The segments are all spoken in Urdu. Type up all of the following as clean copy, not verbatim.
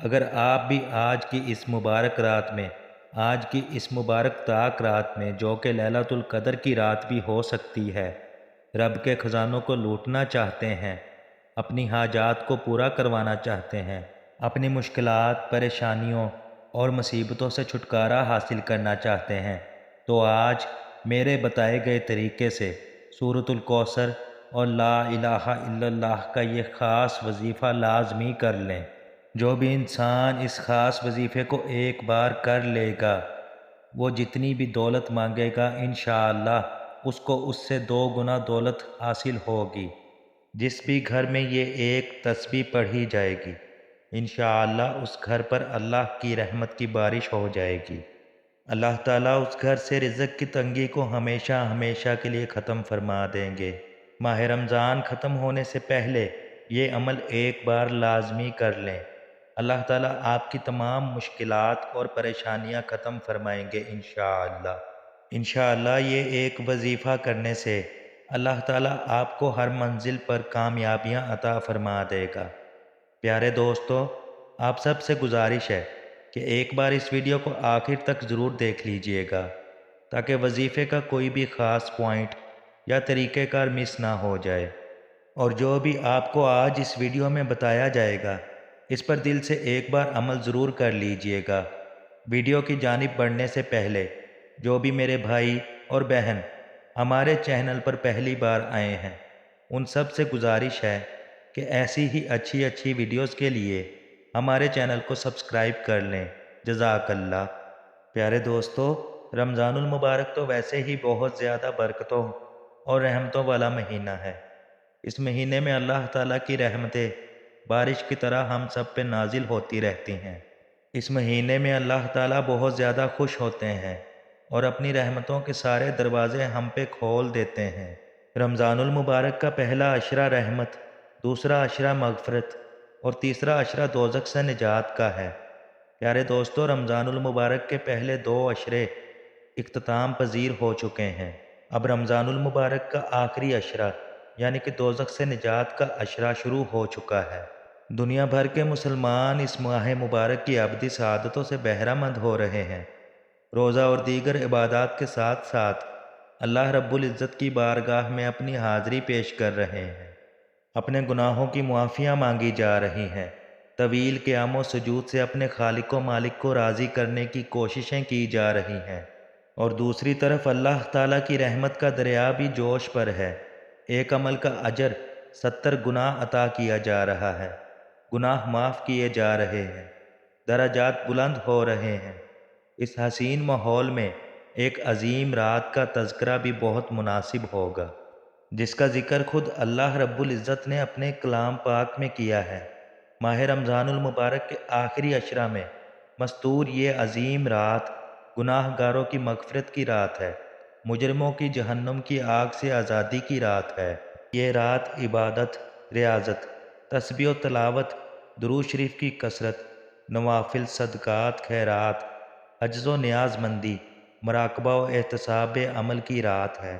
اگر آپ بھی آج کی اس مبارک رات میں، آج کی اس مبارک طاق رات میں، جو کہ لیلۃ القدر کی رات بھی ہو سکتی ہے، رب کے خزانوں کو لوٹنا چاہتے ہیں، اپنی حاجات کو پورا کروانا چاہتے ہیں، اپنی مشکلات، پریشانیوں اور مصیبتوں سے چھٹکارا حاصل کرنا چاہتے ہیں، تو آج میرے بتائے گئے طریقے سے سورۃ الکوثر اور لا الہ الا اللہ کا یہ خاص وظیفہ لازمی کر لیں۔ جو بھی انسان اس خاص وظیفے کو ایک بار کر لے گا، وہ جتنی بھی دولت مانگے گا انشاءاللہ اس کو اس سے 2 گنا دولت حاصل ہوگی۔ جس بھی گھر میں یہ ایک تسبیح پڑھی جائے گی، انشاءاللہ اس گھر پر اللہ کی رحمت کی بارش ہو جائے گی۔ اللہ تعالیٰ اس گھر سے رزق کی تنگی کو ہمیشہ ہمیشہ کے لیے ختم فرما دیں گے۔ ماہ رمضان ختم ہونے سے پہلے یہ عمل ایک بار لازمی کر لیں۔ اللہ تعالیٰ آپ کی تمام مشکلات اور پریشانیاں ختم فرمائیں گے انشاءاللہ۔ انشاءاللہ یہ ایک وظیفہ کرنے سے اللہ تعالیٰ آپ کو ہر منزل پر کامیابیاں عطا فرما دے گا۔ پیارے دوستو، آپ سب سے گزارش ہے کہ ایک بار اس ویڈیو کو آخر تک ضرور دیکھ لیجئے گا تاکہ وظیفے کا کوئی بھی خاص پوائنٹ یا طریقہ کار مس نہ ہو جائے، اور جو بھی آپ کو آج اس ویڈیو میں بتایا جائے گا اس پر دل سے ایک بار عمل ضرور کر لیجئے گا۔ ویڈیو کی جانب بڑھنے سے پہلے جو بھی میرے بھائی اور بہن ہمارے چینل پر پہلی بار آئے ہیں، ان سب سے گزارش ہے کہ ایسی ہی اچھی اچھی ویڈیوز کے لیے ہمارے چینل کو سبسکرائب کر لیں۔ جزاک اللہ۔ پیارے دوستو، رمضان المبارک تو ویسے ہی بہت زیادہ برکتوں اور رحمتوں والا مہینہ ہے۔ اس مہینے میں اللہ تعالیٰ کی رحمتیں بارش کی طرح ہم سب پہ نازل ہوتی رہتی ہیں۔ اس مہینے میں اللہ تعالیٰ بہت زیادہ خوش ہوتے ہیں اور اپنی رحمتوں کے سارے دروازے ہم پہ کھول دیتے ہیں۔ رمضان المبارک کا پہلا عشرہ رحمت، دوسرا عشرہ مغفرت اور تیسرا عشرہ دوزخ سے نجات کا ہے۔ پیارے دوستو، رمضان المبارک کے پہلے 2 عشرے اختتام پذیر ہو چکے ہیں۔ اب رمضان المبارک کا آخری عشرہ یعنی کہ دوزخ سے نجات کا عشرہ شروع ہو چکا ہے۔ دنیا بھر کے مسلمان اس ماہ مبارک کی ابدی سعادتوں سے بہرہ مند ہو رہے ہیں۔ روزہ اور دیگر عبادات کے ساتھ ساتھ اللہ رب العزت کی بارگاہ میں اپنی حاضری پیش کر رہے ہیں۔ اپنے گناہوں کی معافیاں مانگی جا رہی ہیں۔ طویل قیام و سجود سے اپنے خالق و مالک کو راضی کرنے کی کوششیں کی جا رہی ہیں، اور دوسری طرف اللہ تعالیٰ کی رحمت کا دریا بھی جوش پر ہے۔ ایک عمل کا اجر 70 گنا عطا کیا جا رہا ہے، گناہ معاف کیے جا رہے ہیں، درجات بلند ہو رہے ہیں۔ اس حسین ماحول میں ایک عظیم رات کا تذکرہ بھی بہت مناسب ہوگا، جس کا ذکر خود اللہ رب العزت نے اپنے کلام پاک میں کیا ہے۔ ماہ رمضان المبارک کے آخری عشرہ میں مستور یہ عظیم رات گناہ گاروں کی مغفرت کی رات ہے، مجرموں کی جہنم کی آگ سے آزادی کی رات ہے۔ یہ رات عبادت، ریاضت، تسبیح و تلاوت، درود شریف کی کثرت، نوافل، صدقات، خیرات، عجز و نیاز مندی، مراقبہ و احتساب عمل کی رات ہے۔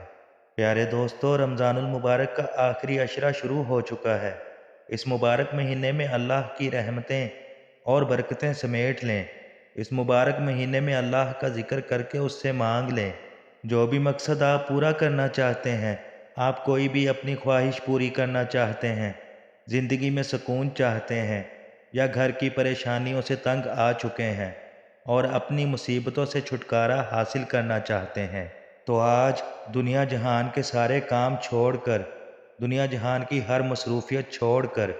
پیارے دوستو، رمضان المبارک کا آخری عشرہ شروع ہو چکا ہے۔ اس مبارک مہینے میں اللہ کی رحمتیں اور برکتیں سمیٹ لیں۔ اس مبارک مہینے میں اللہ کا ذکر کر کے اس سے مانگ لیں۔ جو بھی مقصد آپ پورا کرنا چاہتے ہیں، آپ کوئی بھی اپنی خواہش پوری کرنا چاہتے ہیں، زندگی میں سکون چاہتے ہیں، یا گھر کی پریشانیوں سے تنگ آ چکے ہیں اور اپنی مصیبتوں سے چھٹکارا حاصل کرنا چاہتے ہیں، تو آج دنیا جہان کے سارے کام چھوڑ کر، دنیا جہان کی ہر مصروفیت چھوڑ کر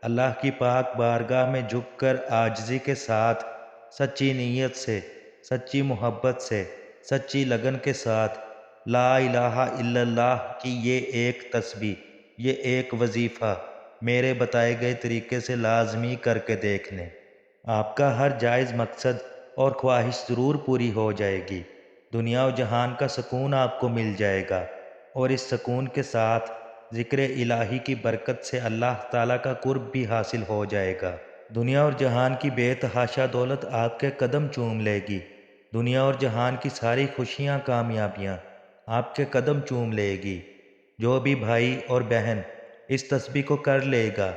اللہ کی پاک بارگاہ میں جھک کر عاجزی کے ساتھ، سچی نیت سے، سچی محبت سے، سچی لگن کے ساتھ لا الہ الا اللہ کی یہ ایک تسبیح، یہ ایک وظیفہ میرے بتائے گئے طریقے سے لازمی کر کے دیکھ لیں۔ آپ کا ہر جائز مقصد اور خواہش ضرور پوری ہو جائے گی۔ دنیا و جہان کا سکون آپ کو مل جائے گا، اور اس سکون کے ساتھ ذکر الہی کی برکت سے اللہ تعالیٰ کا قرب بھی حاصل ہو جائے گا۔ دنیا اور جہان کی بے تحاشا دولت آپ کے قدم چوم لے گی۔ دنیا اور جہان کی ساری خوشیاں، کامیابیاں آپ کے قدم چوم لے گی۔ جو بھی بھائی اور بہن اس تسبیح کو کر لے گا،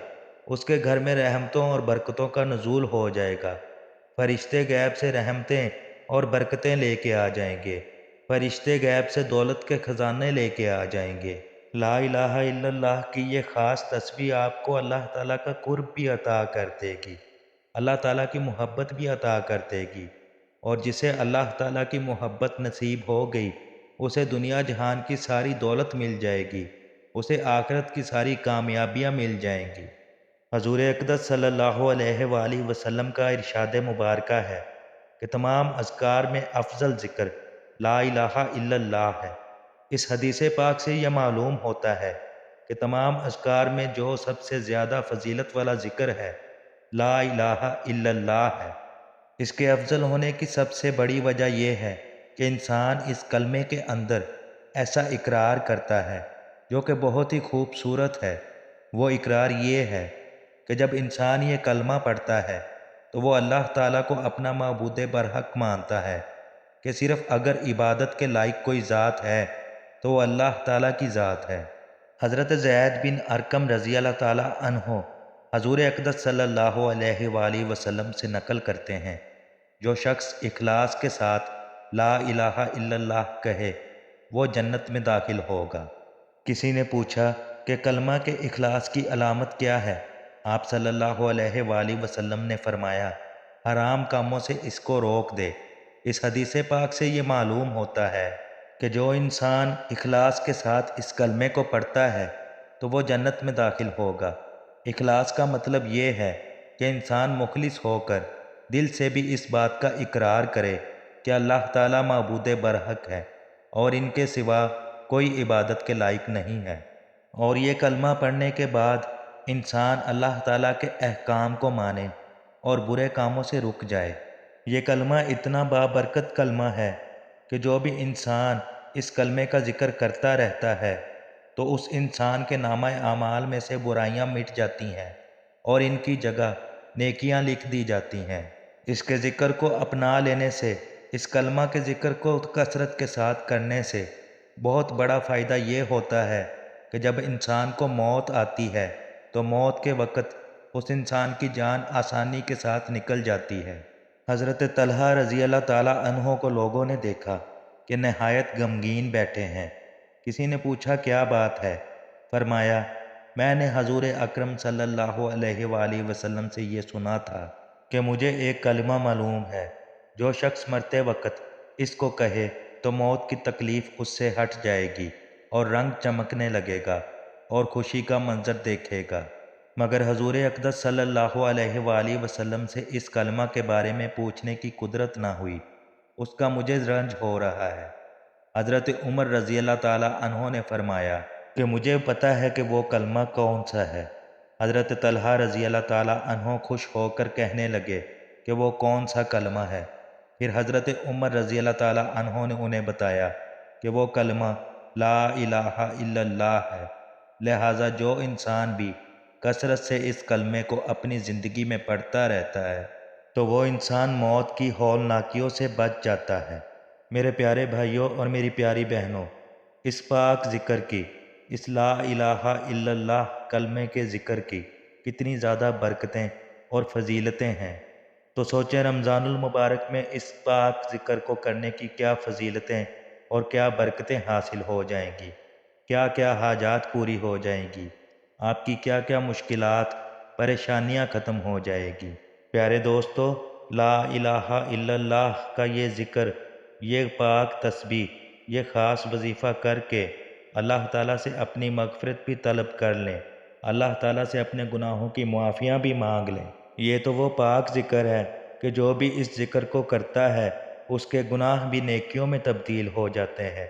اس کے گھر میں رحمتوں اور برکتوں کا نزول ہو جائے گا۔ فرشتے غیب سے رحمتیں اور برکتیں لے کے آ جائیں گے۔ فرشتے غیب سے دولت کے خزانے لے کے آ جائیں گے۔ لا الہ الا اللہ کی یہ خاص تسبیح آپ کو اللہ تعالیٰ کا قرب بھی عطا کر دے گی، اللہ تعالیٰ کی محبت بھی عطا کر دے گی، اور جسے اللہ تعالیٰ کی محبت نصیب ہو گئی اسے دنیا جہان کی ساری دولت مل جائے گی، اسے آخرت کی ساری کامیابیاں مل جائیں گی۔ حضور اقدس صلی اللہ علیہ وآلہ وسلم کا ارشاد مبارکہ ہے کہ تمام اذکار میں افضل ذکر لا الہ الا اللہ ہے۔ اس حدیث پاک سے یہ معلوم ہوتا ہے کہ تمام اذکار میں جو سب سے زیادہ فضیلت والا ذکر ہے لا الہ الا اللہ ہے۔ اس کے افضل ہونے کی سب سے بڑی وجہ یہ ہے کہ انسان اس کلمے کے اندر ایسا اقرار کرتا ہے جو کہ بہت ہی خوبصورت ہے۔ وہ اقرار یہ ہے کہ جب انسان یہ کلمہ پڑھتا ہے تو وہ اللہ تعالیٰ کو اپنا معبود برحق مانتا ہے کہ صرف اگر عبادت کے لائق کوئی ذات ہے تو وہ اللہ تعالیٰ کی ذات ہے۔ حضرت زید بن ارقم رضی اللہ تعالیٰ عنہ حضور اقدس صلی اللہ علیہ وآلہ وسلم سے نقل کرتے ہیں، جو شخص اخلاص کے ساتھ لا الہ الا اللہ کہے وہ جنت میں داخل ہوگا۔ کسی نے پوچھا کہ کلمہ کے اخلاص کی علامت کیا ہے؟ آپ صلی اللہ علیہ وآلہ وسلم نے فرمایا، حرام کاموں سے اس کو روک دے۔ اس حدیث پاک سے یہ معلوم ہوتا ہے کہ جو انسان اخلاص کے ساتھ اس کلمے کو پڑھتا ہے تو وہ جنت میں داخل ہوگا۔ اخلاص کا مطلب یہ ہے کہ انسان مخلص ہو کر دل سے بھی اس بات کا اقرار کرے کہ اللہ تعالیٰ معبود برحق ہے اور ان کے سوا کوئی عبادت کے لائق نہیں ہے، اور یہ کلمہ پڑھنے کے بعد انسان اللہ تعالیٰ کے احکام کو مانے اور برے کاموں سے رک جائے۔ یہ کلمہ اتنا بابرکت کلمہ ہے کہ جو بھی انسان اس کلمے کا ذکر کرتا رہتا ہے تو اس انسان کے نامہ اعمال میں سے برائیاں مٹ جاتی ہیں اور ان کی جگہ نیکیاں لکھ دی جاتی ہیں۔ اس کے ذکر کو اپنا لینے سے، اس کلمہ کے ذکر کو کثرت کے ساتھ کرنے سے بہت بڑا فائدہ یہ ہوتا ہے کہ جب انسان کو موت آتی ہے تو موت کے وقت اس انسان کی جان آسانی کے ساتھ نکل جاتی ہے۔ حضرت طلحہ رضی اللہ تعالیٰ عنہ کو لوگوں نے دیکھا کہ نہایت غمگین بیٹھے ہیں۔ کسی نے پوچھا کیا بات ہے؟ فرمایا، میں نے حضور اکرم صلی اللہ علیہ وآلہ وسلم سے یہ سنا تھا کہ مجھے ایک کلمہ معلوم ہے، جو شخص مرتے وقت اس کو کہے تو موت کی تکلیف اس سے ہٹ جائے گی اور رنگ چمکنے لگے گا اور خوشی کا منظر دیکھے گا۔ مگر حضور اقدس صلی اللہ علیہ وآلہ وسلم سے اس کلمہ کے بارے میں پوچھنے کی قدرت نہ ہوئی، اس کا مجھے رنج ہو رہا ہے۔ حضرت عمر رضی اللہ تعالیٰ عنہ نے فرمایا کہ مجھے پتہ ہے کہ وہ کلمہ کون سا ہے۔ حضرت طلحہ رضی اللہ تعالیٰ عنہ خوش ہو کر کہنے لگے کہ وہ کون سا کلمہ ہے۔ پھر حضرت عمر رضی اللہ تعالیٰ عنہ نے انہیں بتایا کہ وہ کلمہ لا الہ الا اللہ ہے۔ لہٰذا جو انسان بھی کثرت سے اس کلمے کو اپنی زندگی میں پڑھتا رہتا ہے تو وہ انسان موت کی ہولناکیوں سے بچ جاتا ہے۔ میرے پیارے بھائیوں اور میری پیاری بہنوں، اس پاک ذکر کی، اس لا الہ الا اللہ کلمے کے ذکر کی کتنی زیادہ برکتیں اور فضیلتیں ہیں۔ تو سوچیں رمضان المبارک میں اس پاک ذکر کو کرنے کی کیا فضیلتیں اور کیا برکتیں حاصل ہو جائیں گی، کیا کیا حاجات پوری ہو جائیں گی، آپ کی کیا کیا مشکلات، پریشانیاں ختم ہو جائے گی۔ پیارے دوستو، لا الہ الا اللہ کا یہ ذکر، یہ پاک تسبیح، یہ خاص وظیفہ کر کے اللہ تعالیٰ سے اپنی مغفرت بھی طلب کر لیں، اللہ تعالیٰ سے اپنے گناہوں کی معافیاں بھی مانگ لیں۔ یہ تو وہ پاک ذکر ہے کہ جو بھی اس ذکر کو کرتا ہے اس کے گناہ بھی نیکیوں میں تبدیل ہو جاتے ہیں۔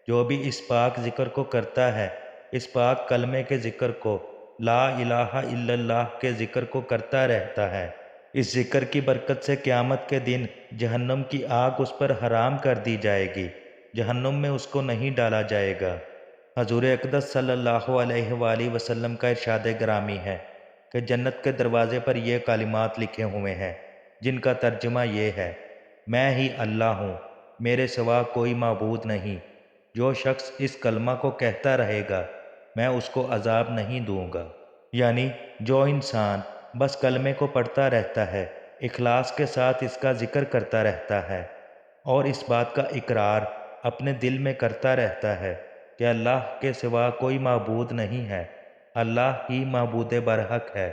جو بھی اس پاک ذکر کو کرتا ہے، اس پاک کلمے کے ذکر کو، لا الہ الا اللہ کے ذکر کو کرتا رہتا ہے، اس ذکر کی برکت سے قیامت کے دن جہنم کی آگ اس پر حرام کر دی جائے گی، جہنم میں اس کو نہیں ڈالا جائے گا۔ حضور اقدس صلی اللہ علیہ وآلہ وسلم کا ارشاد گرامی ہے کہ جنت کے دروازے پر یہ کلمات لکھے ہوئے ہیں جن کا ترجمہ یہ ہے، میں ہی اللہ ہوں، میرے سوا کوئی معبود نہیں۔ جو شخص اس کلمہ کو کہتا رہے گا میں اس کو عذاب نہیں دوں گا۔ یعنی جو انسان بس کلمے کو پڑھتا رہتا ہے، اخلاص کے ساتھ اس کا ذکر کرتا رہتا ہے اور اس بات کا اقرار اپنے دل میں کرتا رہتا ہے کہ اللہ کے سوا کوئی معبود نہیں ہے، اللہ ہی معبود برحق ہے،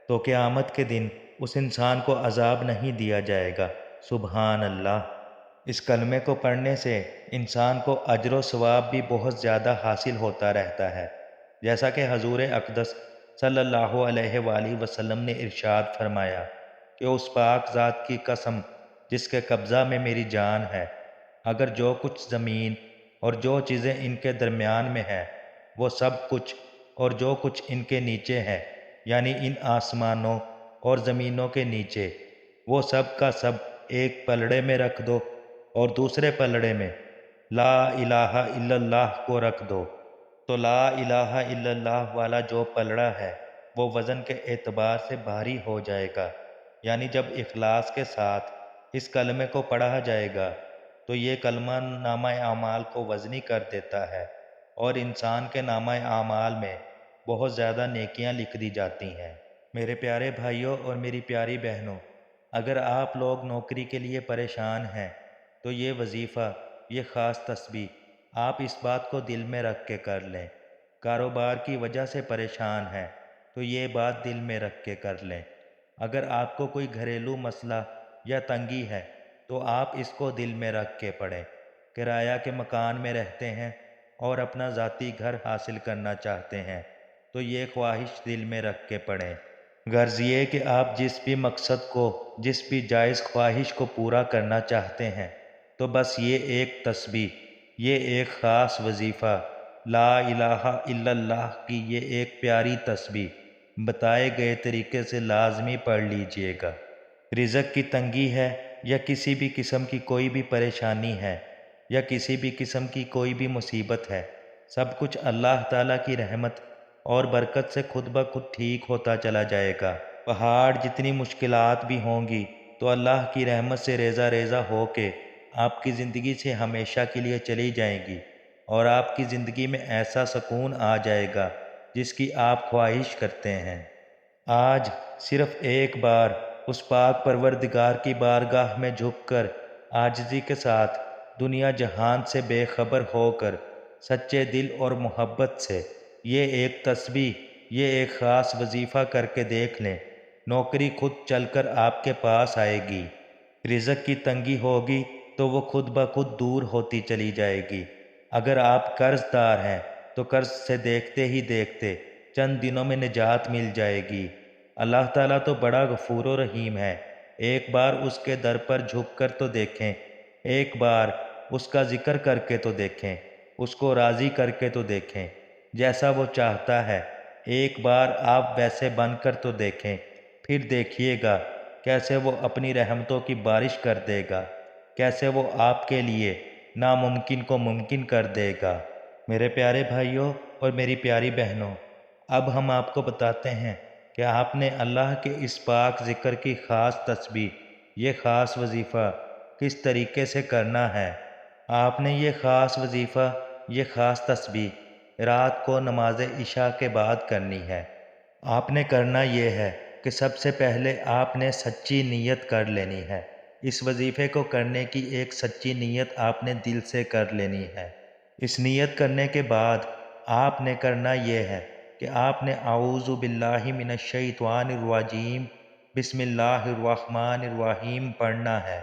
تو قیامت کے دن اس انسان کو عذاب نہیں دیا جائے گا۔ سبحان اللہ۔ اس کلمے کو پڑھنے سے انسان کو اجر و ثواب بھی بہت زیادہ حاصل ہوتا رہتا ہے، جیسا کہ حضور اقدس صلی اللہ علیہ وآلہ وسلم نے ارشاد فرمایا کہ اس پاک ذات کی قسم جس کے قبضہ میں میری جان ہے، اگر جو کچھ زمین اور جو چیزیں ان کے درمیان میں ہیں وہ سب کچھ اور جو کچھ ان کے نیچے ہے، یعنی ان آسمانوں اور زمینوں کے نیچے، وہ سب کا سب ایک پلڑے میں رکھ دو اور دوسرے پلڑے میں لا الہ الا اللہ کو رکھ دو، تو لا الہ الا اللہ والا جو پلڑا ہے وہ وزن کے اعتبار سے بھاری ہو جائے گا، یعنی جب اخلاص کے ساتھ اس کلمے کو پڑھا جائے گا تو یہ کلمہ نامہ اعمال کو وزنی کر دیتا ہے اور انسان کے نامہ اعمال میں بہت زیادہ نیکیاں لکھ دی جاتی ہیں۔ میرے پیارے بھائیوں اور میری پیاری بہنوں، اگر آپ لوگ نوکری کے لیے پریشان ہیں تو یہ وظیفہ، یہ خاص تسبیح آپ اس بات کو دل میں رکھ کے کر لیں۔ کاروبار کی وجہ سے پریشان ہیں تو یہ بات دل میں رکھ کے کر لیں۔ اگر آپ کو کوئی گھریلو مسئلہ یا تنگی ہے تو آپ اس کو دل میں رکھ کے پڑھیں۔ کرایہ کے مکان میں رہتے ہیں اور اپنا ذاتی گھر حاصل کرنا چاہتے ہیں تو یہ خواہش دل میں رکھ کے پڑھیں۔ غرض یہ کہ آپ جس بھی مقصد کو، جس بھی جائز خواہش کو پورا کرنا چاہتے ہیں تو بس یہ ایک تسبیح، یہ ایک خاص وظیفہ، لا الہ الا اللہ کی یہ ایک پیاری تسبیح بتائے گئے طریقے سے لازمی پڑھ لیجئے گا۔ رزق کی تنگی ہے یا کسی بھی قسم کی کوئی بھی پریشانی ہے یا کسی بھی قسم کی کوئی بھی مصیبت ہے، سب کچھ اللہ تعالیٰ کی رحمت اور برکت سے خود بخود ٹھیک ہوتا چلا جائے گا۔ پہاڑ جتنی مشکلات بھی ہوں گی تو اللہ کی رحمت سے ریزہ ریزہ ہو کے آپ کی زندگی سے ہمیشہ کے لیے چلی جائیں گی اور آپ کی زندگی میں ایسا سکون آ جائے گا جس کی آپ خواہش کرتے ہیں۔ آج صرف ایک بار اس پاک پروردگار کی بارگاہ میں جھک کر عاجزی کے ساتھ دنیا جہان سے بے خبر ہو کر سچے دل اور محبت سے یہ ایک تسبیح، یہ ایک خاص وظیفہ کر کے دیکھ لیں، نوکری خود چل کر آپ کے پاس آئے گی۔ رزق کی تنگی ہوگی تو وہ خود بخود دور ہوتی چلی جائے گی۔ اگر آپ قرض دار ہیں تو قرض سے دیکھتے ہی دیکھتے چند دنوں میں نجات مل جائے گی۔ اللہ تعالیٰ تو بڑا غفور و رحیم ہے، ایک بار اس کے در پر جھک کر تو دیکھیں، ایک بار اس کا ذکر کر کے تو دیکھیں، اس کو راضی کر کے تو دیکھیں، جیسا وہ چاہتا ہے ایک بار آپ ویسے بن کر تو دیکھیں، پھر دیکھیے گا کیسے وہ اپنی رحمتوں کی بارش کر دے گا، کیسے وہ آپ کے لیے ناممکن کو ممکن کر دے گا۔ میرے پیارے بھائیوں اور میری پیاری بہنوں، اب ہم آپ کو بتاتے ہیں کہ آپ نے اللہ کے اس پاک ذکر کی خاص تسبیح، یہ خاص وظیفہ کس طریقے سے کرنا ہے۔ آپ نے یہ خاص وظیفہ، یہ خاص تسبیح رات کو نماز عشاء کے بعد کرنی ہے۔ آپ نے کرنا یہ ہے کہ سب سے پہلے آپ نے سچی نیت کر لینی ہے۔ اس وظیفے کو کرنے کی ایک سچی نیت آپ نے دل سے کر لینی ہے۔ اس نیت کرنے کے بعد آپ نے کرنا یہ ہے کہ آپ نے اعوذ باللہ من الشیطان الرجیم بسم اللہ الرحمن الرحیم پڑھنا ہے۔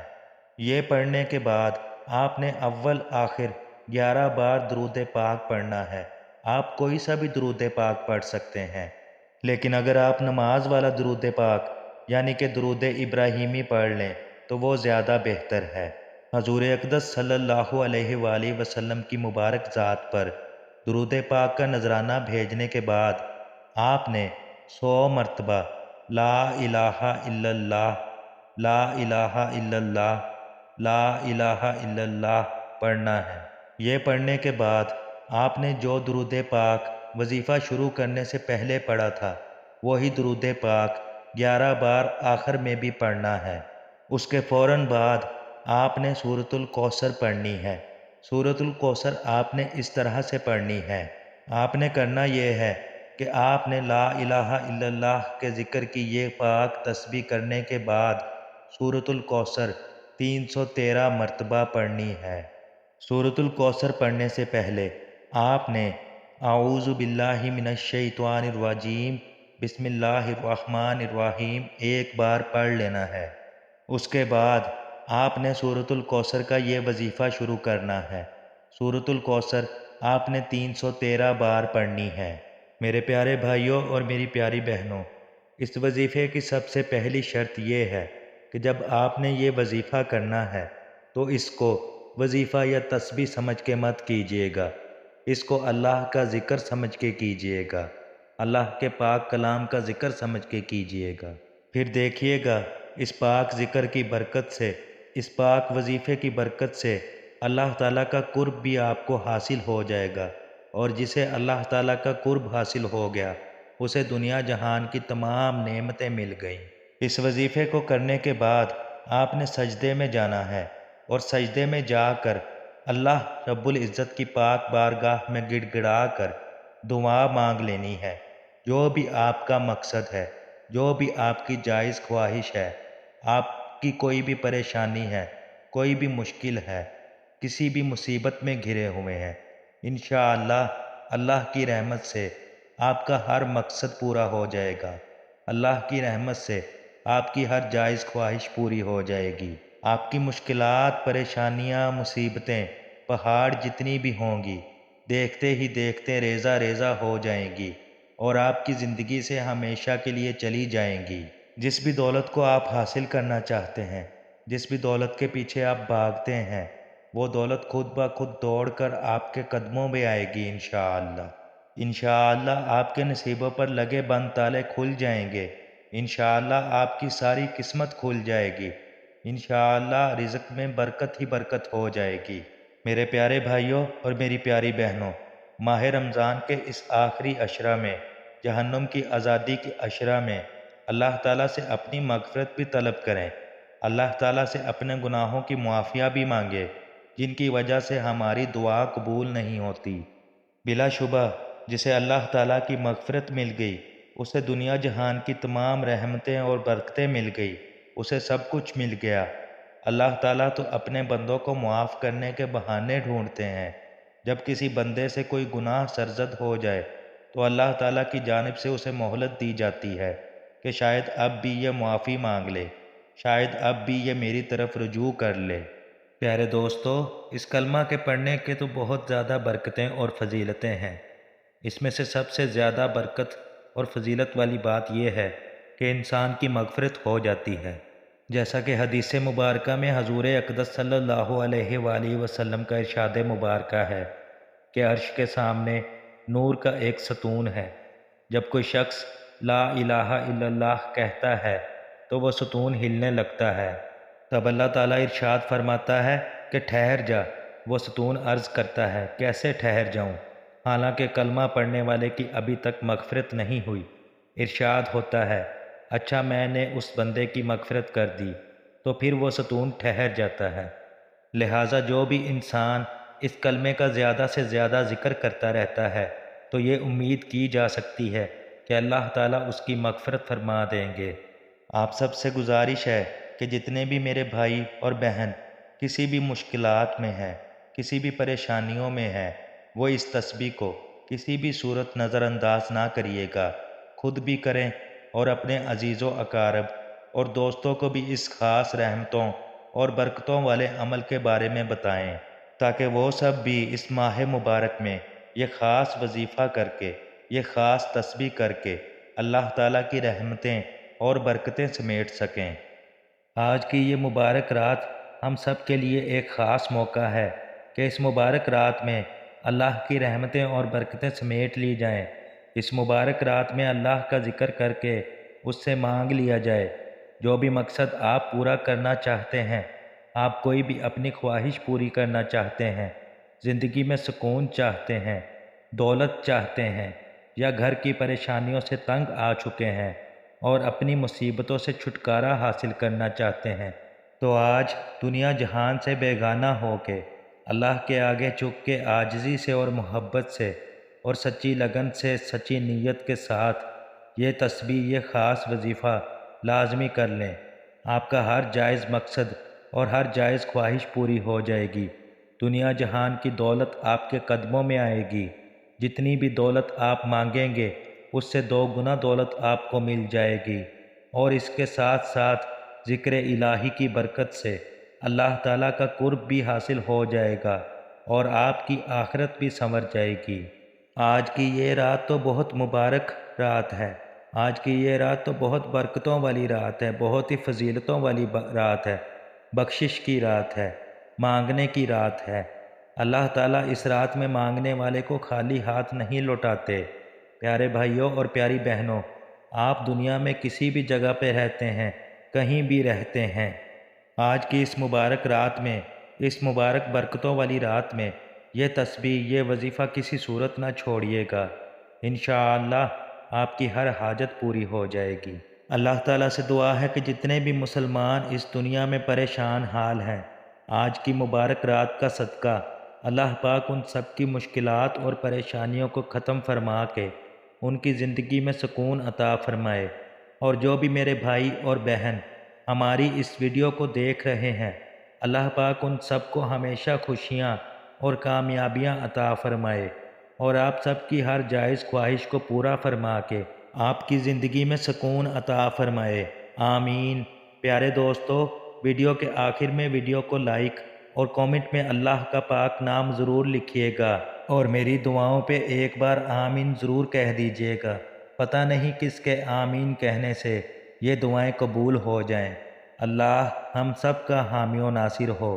یہ پڑھنے کے بعد آپ نے اول آخر 11 بار درود پاک پڑھنا ہے۔ آپ کوئی سا بھی درود پاک پڑھ سکتے ہیں، لیکن اگر آپ نماز والا درود پاک یعنی کہ درود ابراہیمی پڑھ لیں تو وہ زیادہ بہتر ہے۔ حضور اقدس صلی اللہ علیہ وآلہ وسلم کی مبارک ذات پر درود پاک کا نذرانہ بھیجنے کے بعد آپ نے 100 مرتبہ لا الہ الا اللہ، لا الہ الا اللہ، لا الہ الا اللہ پڑھنا ہے۔ یہ پڑھنے کے بعد آپ نے جو درود پاک وظیفہ شروع کرنے سے پہلے پڑھا تھا وہی درود پاک 11 بار آخر میں بھی پڑھنا ہے۔ اس کے فوراً بعد آپ نے سورۃ الکوثر پڑھنی ہے۔ سورۃ الکوثر آپ نے اس طرح سے پڑھنی ہے، آپ نے کرنا یہ ہے کہ آپ نے لا الہ الا اللہ کے ذکر کی یہ پاک تسبیح کرنے کے بعد سورۃ الکوثر 313 مرتبہ پڑھنی ہے۔ سورۃ الکوثر پڑھنے سے پہلے آپ نے اعوذ باللہ من الشیطان الرجیم بسم اللہ الرحمن الرحیم ایک بار پڑھ لینا ہے۔ اس کے بعد آپ نے سورۃ الکوثر کا یہ وظیفہ شروع کرنا ہے۔ سورۃ الکوثر آپ نے 313 بار پڑھنی ہے۔ میرے پیارے بھائیوں اور میری پیاری بہنوں، اس وظیفے کی سب سے پہلی شرط یہ ہے کہ جب آپ نے یہ وظیفہ کرنا ہے تو اس کو وظیفہ یا تسبیح سمجھ کے مت کیجیے گا، اس کو اللہ کا ذکر سمجھ کے کیجیے گا، اللہ کے پاک کلام کا ذکر سمجھ کے کیجیے گا۔ پھر دیکھیے گا اس پاک ذکر کی برکت سے، اس پاک وظیفے کی برکت سے اللہ تعالیٰ کا قرب بھی آپ کو حاصل ہو جائے گا، اور جسے اللہ تعالیٰ کا قرب حاصل ہو گیا اسے دنیا جہان کی تمام نعمتیں مل گئیں۔ اس وظیفے کو کرنے کے بعد آپ نے سجدے میں جانا ہے، اور سجدے میں جا کر اللہ رب العزت کی پاک بارگاہ میں گڑ گڑا کر دعا مانگ لینی ہے۔ جو بھی آپ کا مقصد ہے، جو بھی آپ کی جائز خواہش ہے، آپ کی کوئی بھی پریشانی ہے، کوئی بھی مشکل ہے، کسی بھی مصیبت میں گھرے ہوئے ہیں، انشاءاللہ اللہ کی رحمت سے آپ کا ہر مقصد پورا ہو جائے گا۔ اللہ کی رحمت سے آپ کی ہر جائز خواہش پوری ہو جائے گی۔ آپ کی مشکلات، پریشانیاں، مصیبتیں پہاڑ جتنی بھی ہوں گی دیکھتے ہی دیکھتے ریزہ ریزہ ہو جائیں گی، اور آپ کی زندگی سے ہمیشہ کے لیے چلی جائیں گی۔ جس بھی دولت کو آپ حاصل کرنا چاہتے ہیں، جس بھی دولت کے پیچھے آپ بھاگتے ہیں، وہ دولت خود بخود دوڑ کر آپ کے قدموں میں آئے گی انشاءاللہ۔ انشاءاللہ آپ کے نصیبوں پر لگے بند تالے کھل جائیں گے، انشاءاللہ آپ کی ساری قسمت کھل جائے گی، انشاءاللہ رزق میں برکت ہی برکت ہو جائے گی۔ میرے پیارے بھائیوں اور میری پیاری بہنوں، ماہ رمضان کے اس آخری عشرہ میں، جہنم کی آزادی کے عشرہ میں اللہ تعالیٰ سے اپنی مغفرت بھی طلب کریں، اللہ تعالیٰ سے اپنے گناہوں کی معافیہ بھی مانگے جن کی وجہ سے ہماری دعا قبول نہیں ہوتی۔ بلا شبہ جسے اللہ تعالیٰ کی مغفرت مل گئی اسے دنیا جہان کی تمام رحمتیں اور برکتیں مل گئی، اسے سب کچھ مل گیا۔ اللہ تعالیٰ تو اپنے بندوں کو معاف کرنے کے بہانے ڈھونڈتے ہیں۔ جب کسی بندے سے کوئی گناہ سرزد ہو جائے تو اللہ تعالیٰ کی جانب سے اسے مہلت دی جاتی ہے کہ شاید اب بھی یہ معافی مانگ لے، شاید اب بھی یہ میری طرف رجوع کر لے۔ پیارے دوستو، اس کلمہ کے پڑھنے کے تو بہت زیادہ برکتیں اور فضیلتیں ہیں۔ اس میں سے سب سے زیادہ برکت اور فضیلت والی بات یہ ہے کہ انسان کی مغفرت ہو جاتی ہے، جیسا کہ حدیث مبارکہ میں حضور اقدس صلی اللہ علیہ وآلہ وسلم کا ارشاد مبارکہ ہے کہ عرش کے سامنے نور کا ایک ستون ہے۔ جب کوئی شخص لا الہ الا اللہ کہتا ہے تو وہ ستون ہلنے لگتا ہے۔ تب اللہ تعالیٰ ارشاد فرماتا ہے کہ ٹھہر جا۔ وہ ستون عرض کرتا ہے کیسے ٹھہر جاؤں، حالانکہ کلمہ پڑھنے والے کی ابھی تک مغفرت نہیں ہوئی۔ ارشاد ہوتا ہے اچھا میں نے اس بندے کی مغفرت کر دی، تو پھر وہ ستون ٹھہر جاتا ہے۔ لہٰذا جو بھی انسان اس کلمے کا زیادہ سے زیادہ ذکر کرتا رہتا ہے تو یہ امید کی جا سکتی ہے کہ اللہ تعالیٰ اس کی مغفرت فرما دیں گے۔ آپ سب سے گزارش ہے کہ جتنے بھی میرے بھائی اور بہن کسی بھی مشکلات میں ہیں، کسی بھی پریشانیوں میں ہیں، وہ اس تسبیح کو کسی بھی صورت نظر انداز نہ کریے گا، خود بھی کریں اور اپنے عزیز و اقارب اور دوستوں کو بھی اس خاص رحمتوں اور برکتوں والے عمل کے بارے میں بتائیں، تاکہ وہ سب بھی اس ماہ مبارک میں یہ خاص وظیفہ کر کے، یہ خاص تسبیح کر کے اللہ تعالیٰ کی رحمتیں اور برکتیں سمیٹ سکیں۔ آج کی یہ مبارک رات ہم سب کے لیے ایک خاص موقع ہے کہ اس مبارک رات میں اللہ کی رحمتیں اور برکتیں سمیٹ لی جائیں۔ اس مبارک رات میں اللہ کا ذکر کر کے اس سے مانگ لیا جائے جو بھی مقصد آپ پورا کرنا چاہتے ہیں۔ آپ کوئی بھی اپنی خواہش پوری کرنا چاہتے ہیں، زندگی میں سکون چاہتے ہیں، دولت چاہتے ہیں، یا گھر کی پریشانیوں سے تنگ آ چکے ہیں اور اپنی مصیبتوں سے چھٹکارا حاصل کرنا چاہتے ہیں، تو آج دنیا جہان سے بیگانہ ہو کے اللہ کے آگے جھک کے عاجزی سے اور محبت سے اور سچی لگن سے سچی نیت کے ساتھ یہ تسبیح یہ خاص وظیفہ لازمی کر لیں، آپ کا ہر جائز مقصد اور ہر جائز خواہش پوری ہو جائے گی۔ دنیا جہان کی دولت آپ کے قدموں میں آئے گی، جتنی بھی دولت آپ مانگیں گے اس سے 2 گنا دولت آپ کو مل جائے گی، اور اس کے ساتھ ساتھ ذکر الہی کی برکت سے اللہ تعالیٰ کا قرب بھی حاصل ہو جائے گا اور آپ کی آخرت بھی سنور جائے گی۔ آج کی یہ رات تو بہت مبارک رات ہے، آج کی یہ رات تو بہت برکتوں والی رات ہے، بہت ہی فضیلتوں والی رات ہے، بخشش کی رات ہے، مانگنے کی رات ہے۔ اللہ تعالیٰ اس رات میں مانگنے والے کو خالی ہاتھ نہیں لوٹاتے۔ پیارے بھائیوں اور پیاری بہنوں، آپ دنیا میں کسی بھی جگہ پہ رہتے ہیں، کہیں بھی رہتے ہیں، آج کی اس مبارک رات میں، اس مبارک برکتوں والی رات میں یہ تسبیح یہ وظیفہ کسی صورت نہ چھوڑیے گا، انشاءاللہ آپ کی ہر حاجت پوری ہو جائے گی۔ اللہ تعالیٰ سے دعا ہے کہ جتنے بھی مسلمان اس دنیا میں پریشان حال ہیں، آج کی مبارک رات کا صدقہ اللہ پاک ان سب کی مشکلات اور پریشانیوں کو ختم فرما کے ان کی زندگی میں سکون عطا فرمائے۔ اور جو بھی میرے بھائی اور بہن ہماری اس ویڈیو کو دیکھ رہے ہیں، اللہ پاک ان سب کو ہمیشہ خوشیاں اور کامیابیاں عطا فرمائے اور آپ سب کی ہر جائز خواہش کو پورا فرما کے آپ کی زندگی میں سکون عطا فرمائے، آمین۔ پیارے دوستو، ویڈیو کے آخر میں ویڈیو کو لائک اور کومنٹ میں اللہ کا پاک نام ضرور لکھیے گا اور میری دعاؤں پہ ایک بار آمین ضرور کہہ دیجیے گا۔ پتہ نہیں کس کے آمین کہنے سے یہ دعائیں قبول ہو جائیں۔ اللہ ہم سب کا حامی و ناصر ہو،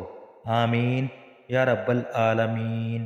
آمین یا رب العالمین۔